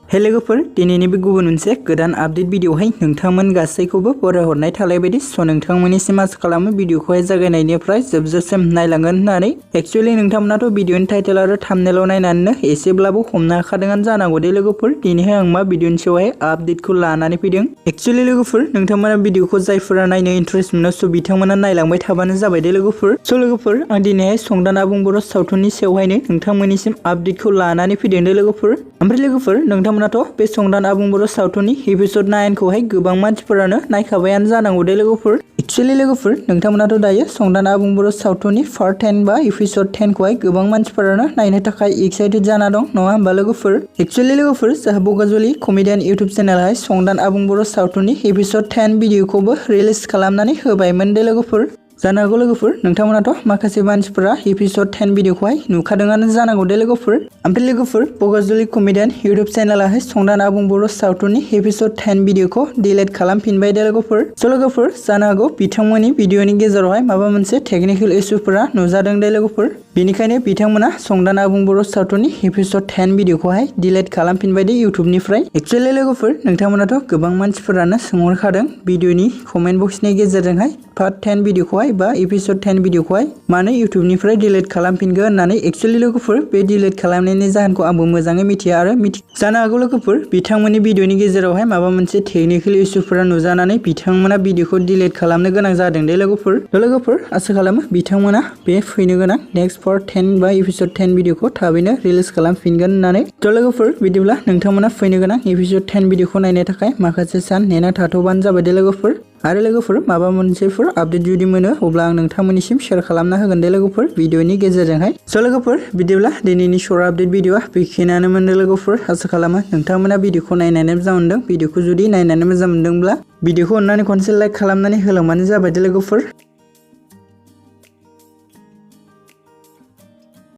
हे लोगोफोर दिनैनि बे गुबुन मोनसे गोदान आपडेट भिडिअहाय नोंथांमोन गासैखौबो बरायहरनाय थालाय बायदि नोंथांमोननिसिम आसा खालामो भिडिअखौहाय जागायनायनिफ्राय जोबजासिम नायलांगोन होननानै एक्चुअली नोंथांमोनाथ' भिडिअनि टाइटेल आरो थाम्बनेलाव नायनानैनो एसेब्लाबो हमनो हाखादोंआनो जानांगौ दे लोगोफोर दिनैहाय आं मा भिडिअनि सायावहाय आपडेटखौ लानानै फैदों। एक्चुअली लोगोफोर नोंथांमोना भिडिअखौ जायफोरा नायनो इन्ट्रेस्ट मोनो स' बिथांमोना नायलांबाय थाबानो जाबाय दे लोगोफोर। स' लोगोफोर आं दिनैहाय संदान आबुं बर' सावथुननि सायावहायनो नोंथांमोननिसिम आपडेटखौ लानानै फैदों दे लोगोफोर। ओमफ्राय लोगोफोर नोंथांमोनाथ' बे संदान आबुं बर' सावथुननि एपिसोड 9 खौहाय गोबां मानसिफोरानो नायखाबायानो जानांगौ दे लोगोफोर। एक्चुअली लोगोफोर नोंथांमोनाथ' दायो संदान आबुं बर' सावथुननि पार्ट 10 बा एपिसोड 10 खौहाय गोबां मानसिफोरानो नायनो थाखाय एक्साइटेड जाना दं नङा होमबा लोगोफोर। एक्चुअली लोगोफोर जोंहा बगाजुलि कमेडियान इउटिउब चेनेलहाय संदान आबुं बर' सावथुननि एपिसोड 10 भिडिअखौबो रिलिज खालामनानै होबायमोन दे लोगोफोर। जानो हागौ लोगोफोर नोंथांमोनाथ' माखासे मानसिफोरा एपिसोड 10 भिडिअखौहाय नुखादोंआनो जानांगौ दे लोगोफोर। ओमफ्राय लोगोफोर बगाजुलि कमेडियान इउटिउब चेनेलाहाय संदान आबुं बर' सावथुननि एपिसोड 10 भिडिअखौ डिलीट खालामफिनबाय दे लोगोफोर। स' लोगोफोर जानो हागौ बिथांमोननि भिडिअनि गेजेरावहाय माबा मोनसे टेक्निकेल इसुफोरा नुजादों दे लोगोफोर। बेनिखायनो बिथांमोना संदान आबुं बर' सावथुननि एपिसोड 10 भिडिअखौहाय डिलीट खालामफिनबाय दे इउटिउबनिफ्राय। एक्चुअली लोगोफोर नोंथांमोनाथ' गोबां मानसिफोरानो सोंहरखादों भिडिअनि कमेन्ट बक्सनि गेजेरजोंहाय पार्ट 10 भिडिअखौहाय बा एपिसोड 10 भिडिअखौहाय मानो इउटिउबनिफ्राय डिलीट खालामफिनगोन होननानै। एक्चुअली लोगोफोर बे डिलीट खालामनायनि जाहोनखौ आंबो मोजाङै मिथिया आरो जानो हागौ लोगोफोर बिथांमोननि भिडिअनि गेजेरावहाय माबा मोनसे टेक्निकेल इसुफोरा नुजानानै बिथांमोना भिडिअखौ डिलीट खालामनो गोनां जादों दे लोगोफोर। लोगोफोर आसा खालामो बिथांमोना बे फैनो गोनां नेक्स्ट पार्ट 10 बा एपिसोड 10 भिडिअखौ थाबैनो रिलिज खालामफिनगोन होननानै। थ' लोगोफोर बिदिब्ला नोंथांमोना फैनो गोनां एपिसोड 10 भिडिअखौ नायनो थाखाय माखासे सान नेना थाथ'बानो जाबाय दे लोगोफोर। आरो लोगोफोर माबा मोनसेफोर आपडेट जुदि मोनो अब्ला आं नोंथांमोननिसिम शेयार खालामना होगोन दे लोगोफोर भिडिअनि गेजेरजोंहाय। स' लोगोफोर बिदिब्ला दिनैनि शर्ट आपडेट भिडिअआ बेखिनियानो मोनदों लोगोफोर। आसा खालामो नोंथांमोना भिडिअखौ नायनानै मोजां मोनदों। भिडिअखौ जुदि नायनानै मोजां मोनदोंब्ला भिडिअखौ अननानै खनसे लाइक खालामनानै होलांबानो जाबाय दे लोगोफोर।